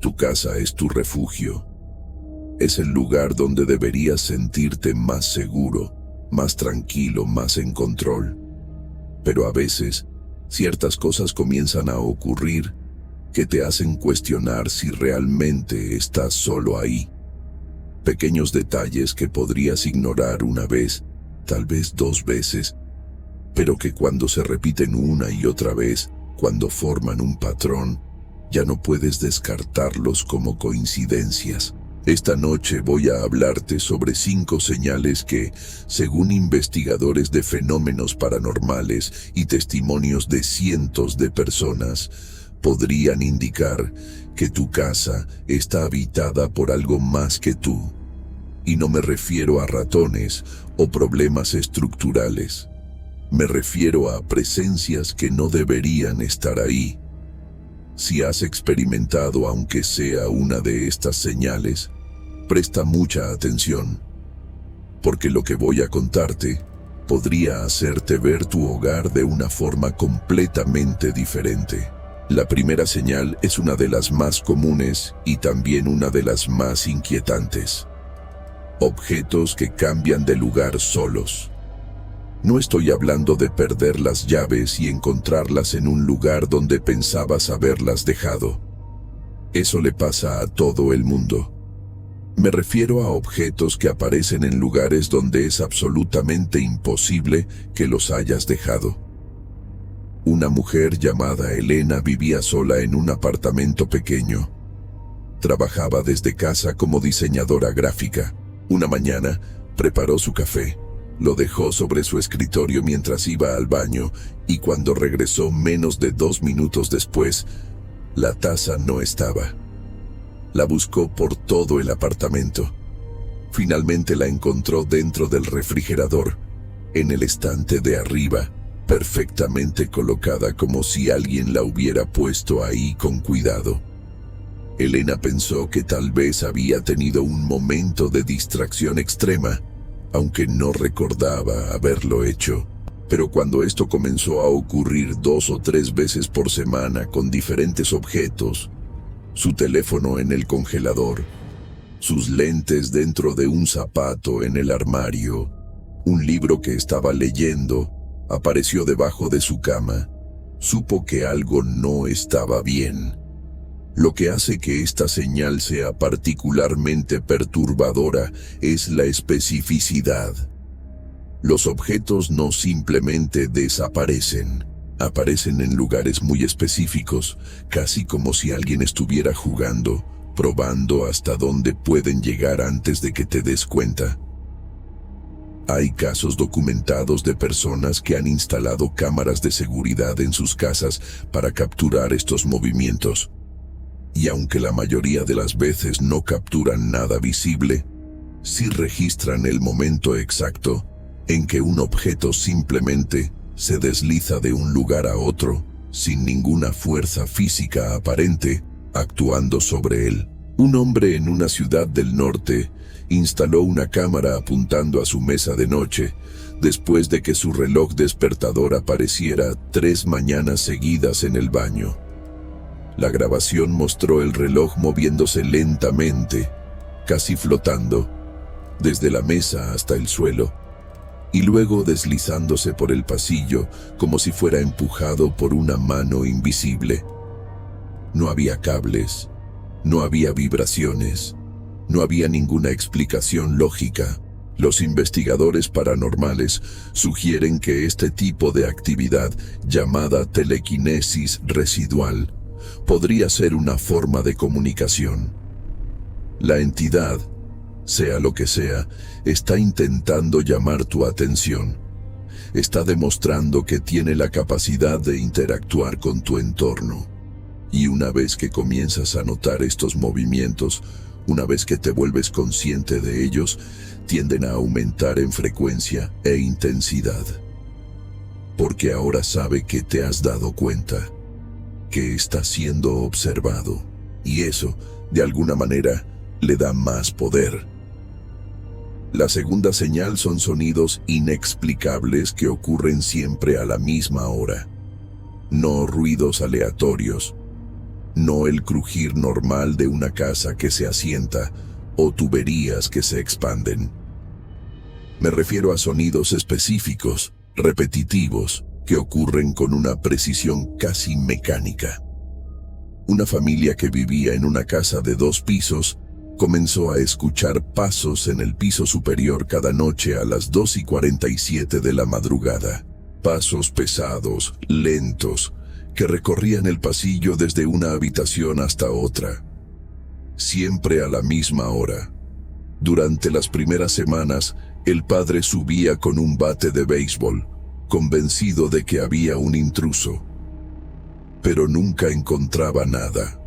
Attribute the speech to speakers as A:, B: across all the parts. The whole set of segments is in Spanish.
A: tu casa es tu refugio. Es el lugar donde deberías sentirte más seguro, más tranquilo, más en control. Pero a veces, ciertas cosas comienzan a ocurrir que te hacen cuestionar si realmente estás solo ahí. Pequeños detalles que podrías ignorar una vez, tal vez 2 veces, pero que cuando se repiten una y otra vez, cuando forman un patrón, ya no puedes descartarlos como coincidencias. Esta noche voy a hablarte sobre 5 señales que, según investigadores de fenómenos paranormales y testimonios de cientos de personas, podrían indicar que tu casa está habitada por algo más que tú. Y no me refiero a ratones o problemas estructurales. Me refiero a presencias que no deberían estar ahí. Si has experimentado aunque sea una de estas señales, presta mucha atención, porque lo que voy a contarte podría hacerte ver tu hogar de una forma completamente diferente. La primera señal es una de las más comunes y también una de las más inquietantes. Objetos que cambian de lugar solos. No estoy hablando de perder las llaves y encontrarlas en un lugar donde pensabas haberlas dejado. Eso le pasa a todo el mundo. Me refiero a objetos que aparecen en lugares donde es absolutamente imposible que los hayas dejado. Una mujer llamada Elena vivía sola en un apartamento pequeño. Trabajaba desde casa como diseñadora gráfica. Una mañana, preparó su café, lo dejó sobre su escritorio mientras iba al baño y cuando regresó menos de 2 minutos después, la taza no estaba. La buscó por todo el apartamento. Finalmente la encontró dentro del refrigerador, en el estante de arriba, perfectamente colocada como si alguien la hubiera puesto ahí con cuidado. Elena pensó que tal vez había tenido un momento de distracción extrema, aunque no recordaba haberlo hecho. Pero cuando esto comenzó a ocurrir 2 o 3 veces por semana con diferentes objetos, su teléfono en el congelador, sus lentes dentro de un zapato en el armario, un libro que estaba leyendo, apareció debajo de su cama, supo que algo no estaba bien. Lo que hace que esta señal sea particularmente perturbadora es la especificidad. Los objetos no simplemente desaparecen, aparecen en lugares muy específicos, casi como si alguien estuviera jugando, probando hasta dónde pueden llegar antes de que te des cuenta. Hay casos documentados de personas que han instalado cámaras de seguridad en sus casas para capturar estos movimientos. Y aunque la mayoría de las veces no capturan nada visible, sí registran el momento exacto en que un objeto simplemente se desliza de un lugar a otro, sin ninguna fuerza física aparente, actuando sobre él. Un hombre en una ciudad del norte instaló una cámara apuntando a su mesa de noche, después de que su reloj despertador apareciera 3 mañanas seguidas en el baño. La grabación mostró el reloj moviéndose lentamente, casi flotando, desde la mesa hasta el suelo, y luego deslizándose por el pasillo como si fuera empujado por una mano invisible. No había cables, no había vibraciones, no había ninguna explicación lógica. Los investigadores paranormales sugieren que este tipo de actividad, llamada telequinesis residual, podría ser una forma de comunicación. La entidad, sea lo que sea, está intentando llamar tu atención. Está demostrando que tiene la capacidad de interactuar con tu entorno. Y una vez que comienzas a notar estos movimientos, una vez que te vuelves consciente de ellos, tienden a aumentar en frecuencia e intensidad. Porque ahora sabe que te has dado cuenta, que está siendo observado, y eso, de alguna manera, le da más poder. La segunda señal son sonidos inexplicables que ocurren siempre a la misma hora. No ruidos aleatorios, no el crujir normal de una casa que se asienta o tuberías que se expanden. Me refiero a sonidos específicos, repetitivos, que ocurren con una precisión casi mecánica. Una familia que vivía en una casa de 2 pisos comenzó a escuchar pasos en el piso superior cada noche a las 2:47 de la madrugada. Pasos pesados, lentos, que recorrían el pasillo desde una habitación hasta otra. Siempre a la misma hora. Durante las primeras semanas, el padre subía con un bate de béisbol, convencido de que había un intruso. Pero nunca encontraba nada.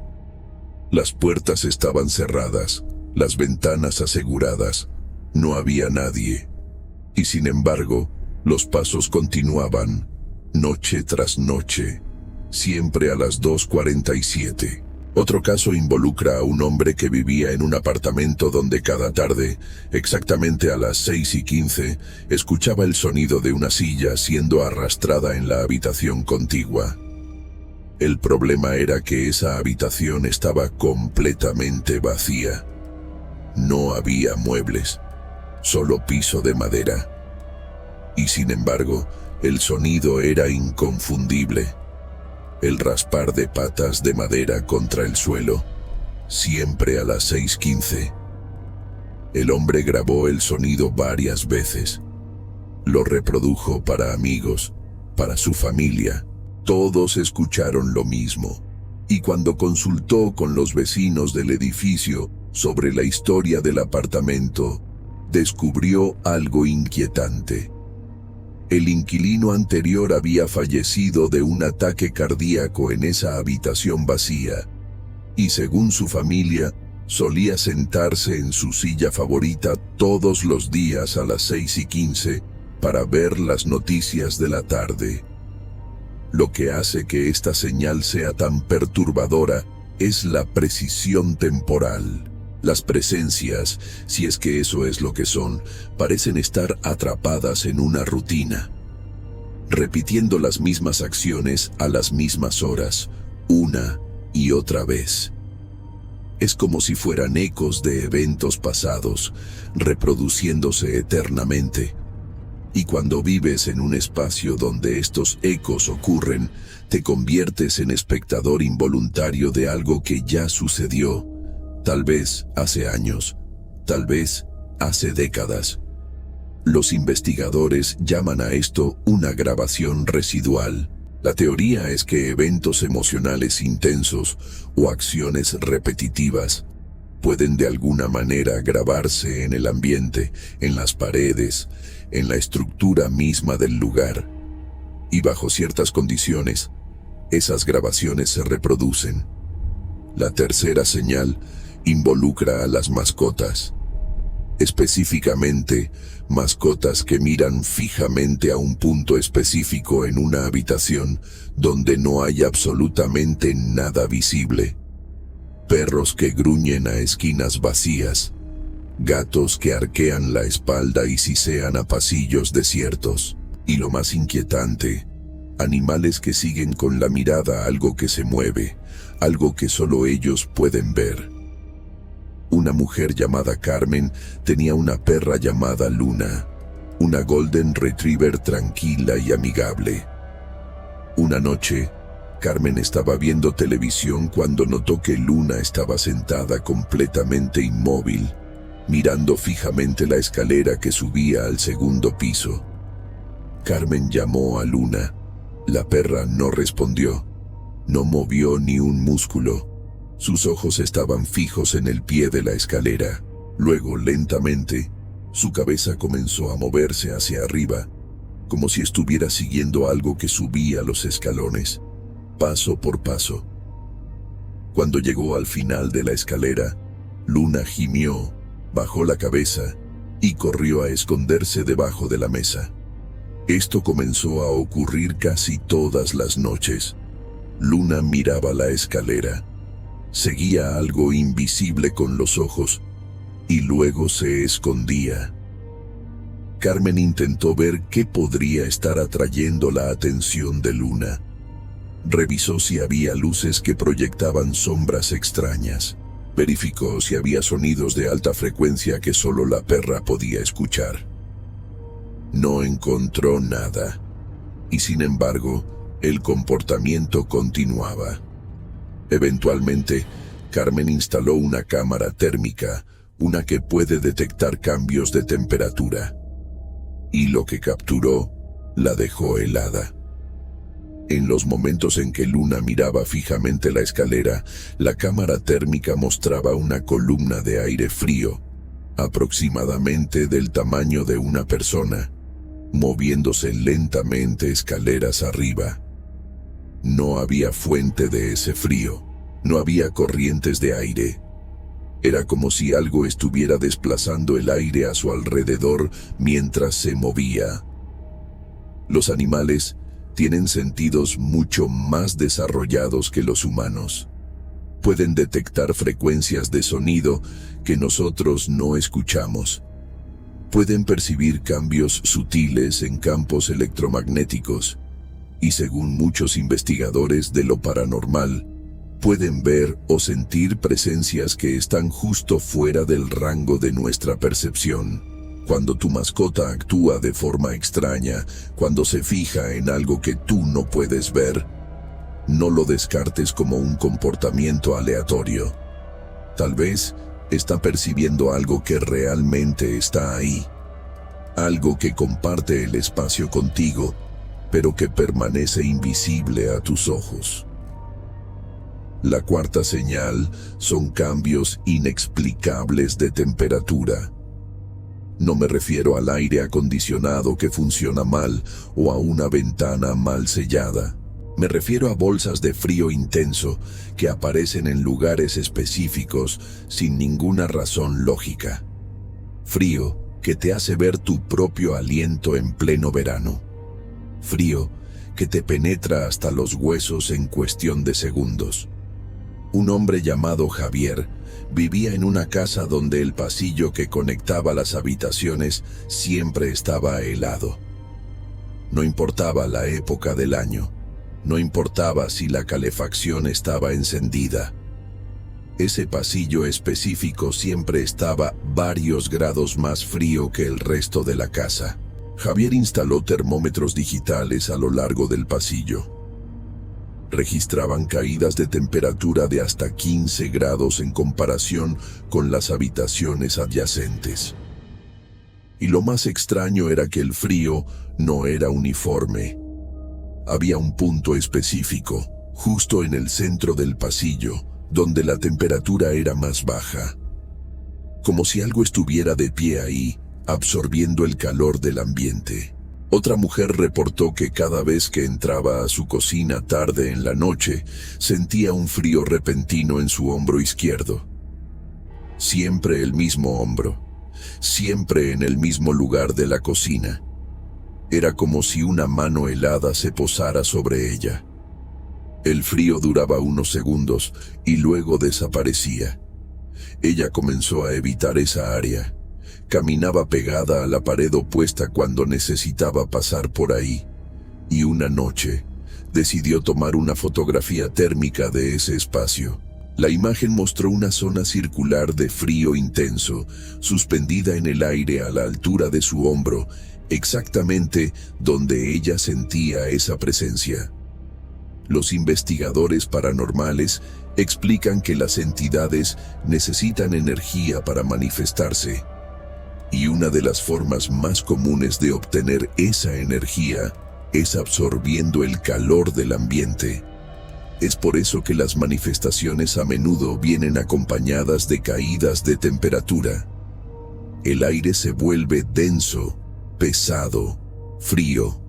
A: Las puertas estaban cerradas, las ventanas aseguradas, no había nadie. Y sin embargo, los pasos continuaban, noche tras noche, siempre a las 2:47. Otro caso involucra a un hombre que vivía en un apartamento donde cada tarde, exactamente a las 6:15, escuchaba el sonido de una silla siendo arrastrada en la habitación contigua. El problema era que esa habitación estaba completamente vacía. No había muebles, solo piso de madera. Y sin embargo, el sonido era inconfundible. El raspar de patas de madera contra el suelo, siempre a las 6:15. El hombre grabó el sonido varias veces. Lo reprodujo para amigos, para su familia. Todos escucharon lo mismo. Y cuando consultó con los vecinos del edificio sobre la historia del apartamento, descubrió algo inquietante. El inquilino anterior había fallecido de un ataque cardíaco en esa habitación vacía, y según su familia, solía sentarse en su silla favorita todos los días a las 6:15 para ver las noticias de la tarde. Lo que hace que esta señal sea tan perturbadora es la precisión temporal. Las presencias, si es que eso es lo que son, parecen estar atrapadas en una rutina, repitiendo las mismas acciones a las mismas horas, una y otra vez. Es como si fueran ecos de eventos pasados, reproduciéndose eternamente. Y cuando vives en un espacio donde estos ecos ocurren, te conviertes en espectador involuntario de algo que ya sucedió. Tal vez hace años, tal vez hace décadas. Los investigadores llaman a esto una grabación residual. La teoría es que eventos emocionales intensos o acciones repetitivas pueden de alguna manera grabarse en el ambiente, en las paredes, en la estructura misma del lugar. Y bajo ciertas condiciones, esas grabaciones se reproducen. La tercera señal involucra a las mascotas, específicamente mascotas que miran fijamente a un punto específico en una habitación donde no hay absolutamente nada visible. Perros que gruñen a esquinas vacías, gatos que arquean la espalda y sisean a pasillos desiertos, y lo más inquietante, animales que siguen con la mirada algo que se mueve, algo que solo ellos pueden ver. Una mujer llamada Carmen tenía una perra llamada Luna, una Golden Retriever tranquila y amigable. Una noche, Carmen estaba viendo televisión cuando notó que Luna estaba sentada completamente inmóvil, mirando fijamente la escalera que subía al segundo piso. Carmen llamó a Luna. La perra no respondió, no movió ni un músculo. Sus ojos estaban fijos en el pie de la escalera. Luego, lentamente, su cabeza comenzó a moverse hacia arriba, como si estuviera siguiendo algo que subía los escalones, paso por paso. Cuando llegó al final de la escalera, Luna gimió, bajó la cabeza y corrió a esconderse debajo de la mesa. Esto comenzó a ocurrir casi todas las noches. Luna miraba la escalera, seguía algo invisible con los ojos y luego se escondía. Carmen intentó ver qué podría estar atrayendo la atención de Luna. Revisó si había luces que proyectaban sombras extrañas. Verificó si había sonidos de alta frecuencia que solo la perra podía escuchar. No encontró nada, y sin embargo, el comportamiento continuaba. Eventualmente, Carmen instaló una cámara térmica, una que puede detectar cambios de temperatura. Y lo que capturó, la dejó helada. En los momentos en que Luna miraba fijamente la escalera, la cámara térmica mostraba una columna de aire frío, aproximadamente del tamaño de una persona, moviéndose lentamente escaleras arriba. No había fuente de ese frío, no había corrientes de aire. Era como si algo estuviera desplazando el aire a su alrededor mientras se movía. Los animales tienen sentidos mucho más desarrollados que los humanos. Pueden detectar frecuencias de sonido que nosotros no escuchamos. Pueden percibir cambios sutiles en campos electromagnéticos y, según muchos investigadores de lo paranormal, pueden ver o sentir presencias que están justo fuera del rango de nuestra percepción. Cuando tu mascota actúa de forma extraña, cuando se fija en algo que tú no puedes ver, no lo descartes como un comportamiento aleatorio. Tal vez está percibiendo algo que realmente está ahí. Algo que comparte el espacio contigo, pero que permanece invisible a tus ojos. La cuarta señal son cambios inexplicables de temperatura. No me refiero al aire acondicionado que funciona mal o a una ventana mal sellada. Me refiero a bolsas de frío intenso que aparecen en lugares específicos sin ninguna razón lógica. Frío que te hace ver tu propio aliento en pleno verano. Frío que te penetra hasta los huesos en cuestión de segundos. Un hombre llamado Javier vivía en una casa donde el pasillo que conectaba las habitaciones siempre estaba helado. No importaba la época del año, no importaba si la calefacción estaba encendida. Ese pasillo específico siempre estaba varios grados más frío que el resto de la casa. Javier instaló termómetros digitales a lo largo del pasillo. Registraban caídas de temperatura de hasta 15 grados en comparación con las habitaciones adyacentes. Y lo más extraño era que el frío no era uniforme. Había un punto específico, justo en el centro del pasillo, donde la temperatura era más baja. Como si algo estuviera de pie ahí, absorbiendo el calor del ambiente. Otra mujer reportó que cada vez que entraba a su cocina tarde en la noche, sentía un frío repentino en su hombro izquierdo. Siempre el mismo hombro, siempre en el mismo lugar de la cocina. Era como si una mano helada se posara sobre ella. El frío duraba unos segundos y luego desaparecía. Ella comenzó a evitar esa área. Caminaba pegada a la pared opuesta cuando necesitaba pasar por ahí, y una noche decidió tomar una fotografía térmica de ese espacio. La imagen mostró una zona circular de frío intenso, suspendida en el aire a la altura de su hombro, exactamente donde ella sentía esa presencia. Los investigadores paranormales explican que las entidades necesitan energía para manifestarse. Y una de las formas más comunes de obtener esa energía es absorbiendo el calor del ambiente. Es por eso que las manifestaciones a menudo vienen acompañadas de caídas de temperatura. El aire se vuelve denso, pesado, frío.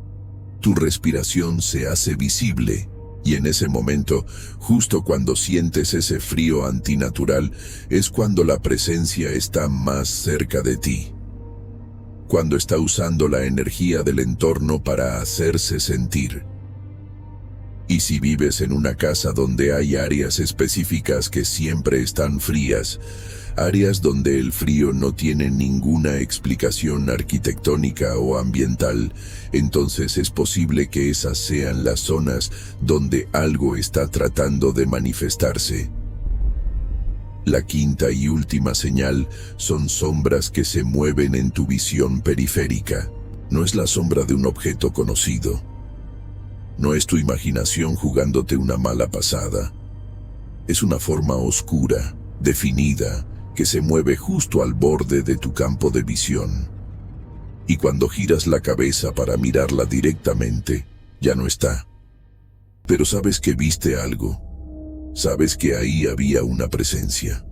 A: Tu respiración se hace visible. Y en ese momento, justo cuando sientes ese frío antinatural, es cuando la presencia está más cerca de ti. Cuando está usando la energía del entorno para hacerse sentir. Y si vives en una casa donde hay áreas específicas que siempre están frías, áreas donde el frío no tiene ninguna explicación arquitectónica o ambiental, entonces es posible que esas sean las zonas donde algo está tratando de manifestarse. La quinta y última señal son sombras que se mueven en tu visión periférica. No es la sombra de un objeto conocido. No es tu imaginación jugándote una mala pasada. Es una forma oscura, definida, que se mueve justo al borde de tu campo de visión. Y cuando giras la cabeza para mirarla directamente, ya no está. Pero sabes que viste algo. Sabes que ahí había una presencia.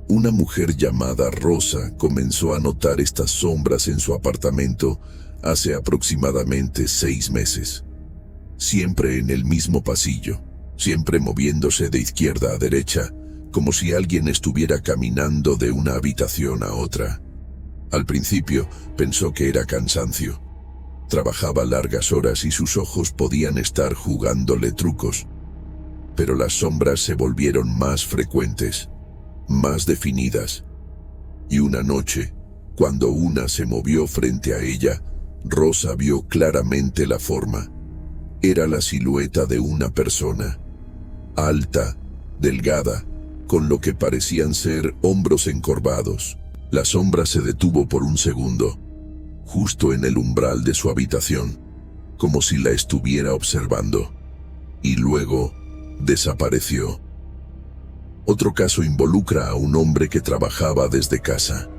A: Una mujer llamada Rosa comenzó a notar estas sombras en su apartamento hace aproximadamente 6 meses. Siempre en el mismo pasillo, siempre moviéndose de izquierda a derecha, como si alguien estuviera caminando de una habitación a otra. Al principio pensó que era cansancio. Trabajaba largas horas y sus ojos podían estar jugándole trucos. Pero las sombras se volvieron más frecuentes, más definidas. Y una noche, cuando una se movió frente a ella, Rosa vio claramente la forma. Era la silueta de una persona, alta, delgada, con lo que parecían ser hombros encorvados. La sombra se detuvo por un segundo, justo en el umbral de su habitación, como si la estuviera observando, y luego desapareció. Otro caso involucra a un hombre que trabajaba desde casa.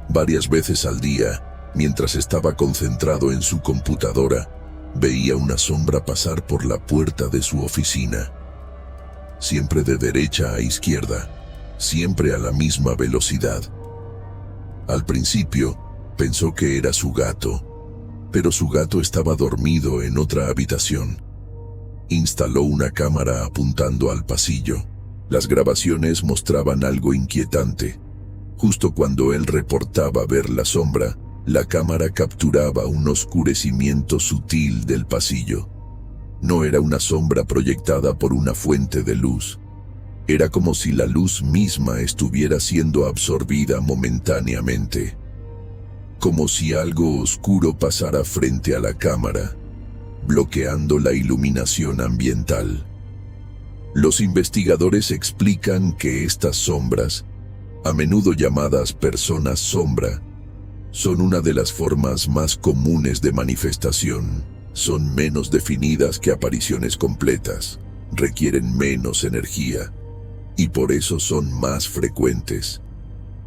A: Varias veces al día, mientras estaba concentrado en su computadora, veía una sombra pasar por la puerta de su oficina. Siempre de derecha a izquierda, siempre a la misma velocidad. Al principio, pensó que era su gato, pero su gato estaba dormido en otra habitación. Instaló una cámara apuntando al pasillo. Las grabaciones mostraban algo inquietante. Justo cuando él reportaba ver la sombra, la cámara capturaba un oscurecimiento sutil del pasillo. No era una sombra proyectada por una fuente de luz. Era como si la luz misma estuviera siendo absorbida momentáneamente. Como si algo oscuro pasara frente a la cámara, bloqueando la iluminación ambiental. Los investigadores explican que estas sombras, a menudo llamadas personas sombra, son una de las formas más comunes de manifestación. Son menos definidas que apariciones completas, requieren menos energía, y por eso son más frecuentes.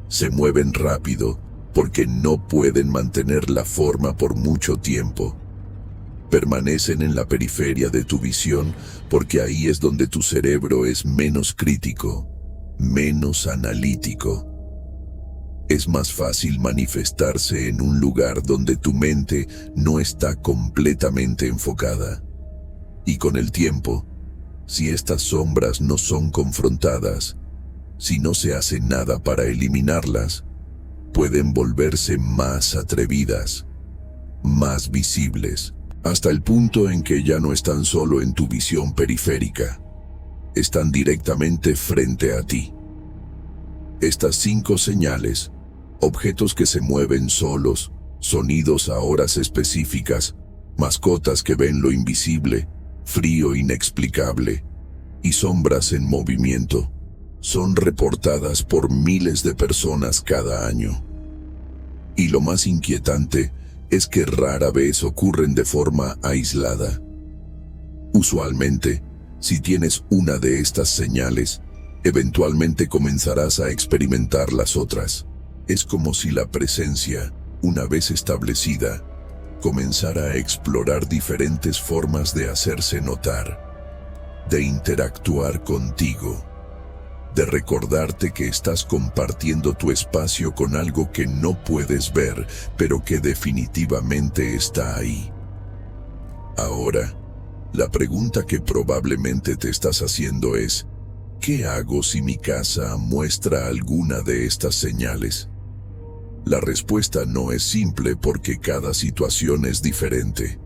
A: Se mueven rápido porque no pueden mantener la forma por mucho tiempo. Permanecen en la periferia de tu visión porque ahí es donde tu cerebro es menos crítico, menos analítico. Es más fácil manifestarse en un lugar donde tu mente no está completamente enfocada. Y con el tiempo, si estas sombras no son confrontadas, si no se hace nada para eliminarlas, pueden volverse más atrevidas, más visibles, hasta el punto en que ya no están solo en tu visión periférica, están directamente frente a ti. Estas 5 señales, objetos que se mueven solos, sonidos a horas específicas, mascotas que ven lo invisible, frío inexplicable y sombras en movimiento, son reportadas por miles de personas cada año. Y lo más inquietante es que rara vez ocurren de forma aislada. Usualmente, si tienes una de estas señales, eventualmente comenzarás a experimentar las otras. Es como si la presencia, una vez establecida, comenzara a explorar diferentes formas de hacerse notar, de interactuar contigo, de recordarte que estás compartiendo tu espacio con algo que no puedes ver, pero que definitivamente está ahí. Ahora, la pregunta que probablemente te estás haciendo es, ¿qué hago si mi casa muestra alguna de estas señales? La respuesta no es simple porque cada situación es diferente.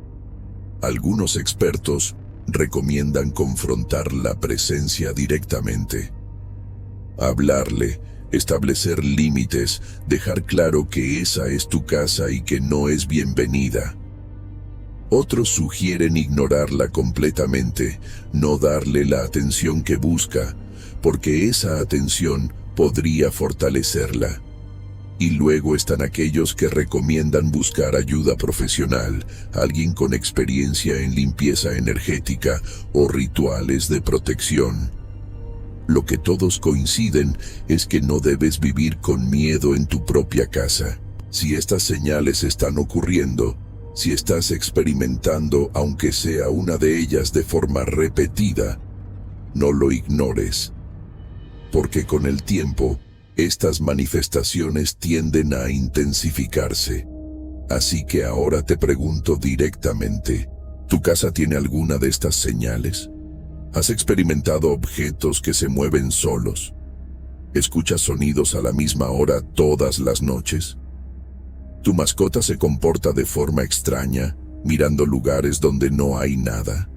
A: Algunos expertos recomiendan confrontar la presencia directamente. Hablarle, establecer límites, dejar claro que esa es tu casa y que no es bienvenida. Otros sugieren ignorarla completamente, no darle la atención que busca, porque esa atención podría fortalecerla. Y luego están aquellos que recomiendan buscar ayuda profesional, alguien con experiencia en limpieza energética o rituales de protección. Lo que todos coinciden es que no debes vivir con miedo en tu propia casa. Si estas señales están ocurriendo, si estás experimentando, aunque sea una de ellas de forma repetida, no lo ignores, porque con el tiempo, estas manifestaciones tienden a intensificarse. Así que ahora te pregunto directamente, ¿tu casa tiene alguna de estas señales? ¿Has experimentado objetos que se mueven solos? ¿Escuchas sonidos a la misma hora todas las noches? ¿Tu mascota se comporta de forma extraña, mirando lugares donde no hay nada?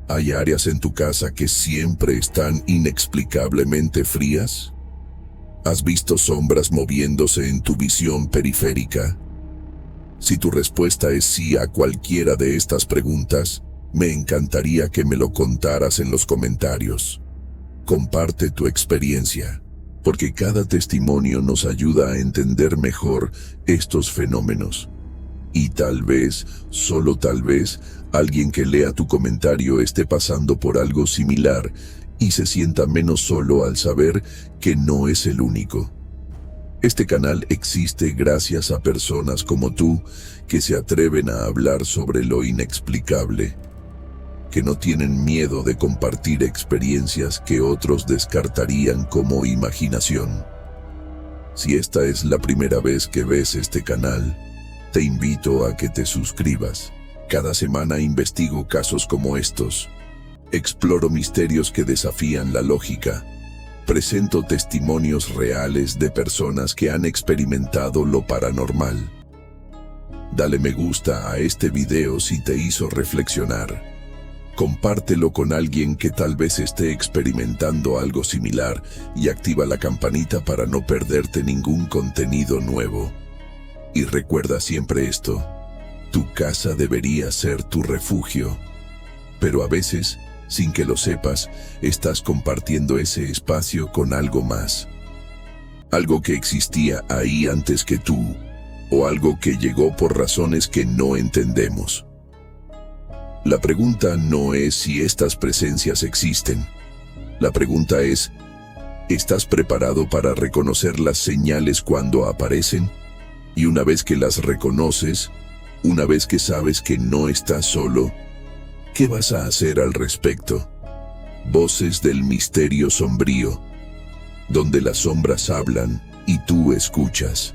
A: ¿Hay áreas en tu casa que siempre están inexplicablemente frías? ¿Has visto sombras moviéndose en tu visión periférica? Si tu respuesta es sí a cualquiera de estas preguntas, me encantaría que me lo contaras en los comentarios. Comparte tu experiencia, porque cada testimonio nos ayuda a entender mejor estos fenómenos. Y tal vez, solo tal vez, alguien que lea tu comentario esté pasando por algo similar y se sienta menos solo al saber que no es el único. Este canal existe gracias a personas como tú que se atreven a hablar sobre lo inexplicable, que no tienen miedo de compartir experiencias que otros descartarían como imaginación. Si esta es la primera vez que ves este canal, te invito a que te suscribas. Cada semana investigo casos como estos. Exploro misterios que desafían la lógica. Presento testimonios reales de personas que han experimentado lo paranormal. Dale me gusta a este video si te hizo reflexionar. Compártelo con alguien que tal vez esté experimentando algo similar y activa la campanita para no perderte ningún contenido nuevo. Y recuerda siempre esto, tu casa debería ser tu refugio, pero a veces, sin que lo sepas, estás compartiendo ese espacio con algo más. Algo que existía ahí antes que tú, o algo que llegó por razones que no entendemos. La pregunta no es si estas presencias existen. La pregunta es, ¿estás preparado para reconocer las señales cuando aparecen? Y una vez que las reconoces, una vez que sabes que no estás solo, ¿qué vas a hacer al respecto? Voces del misterio sombrío, donde las sombras hablan y tú escuchas.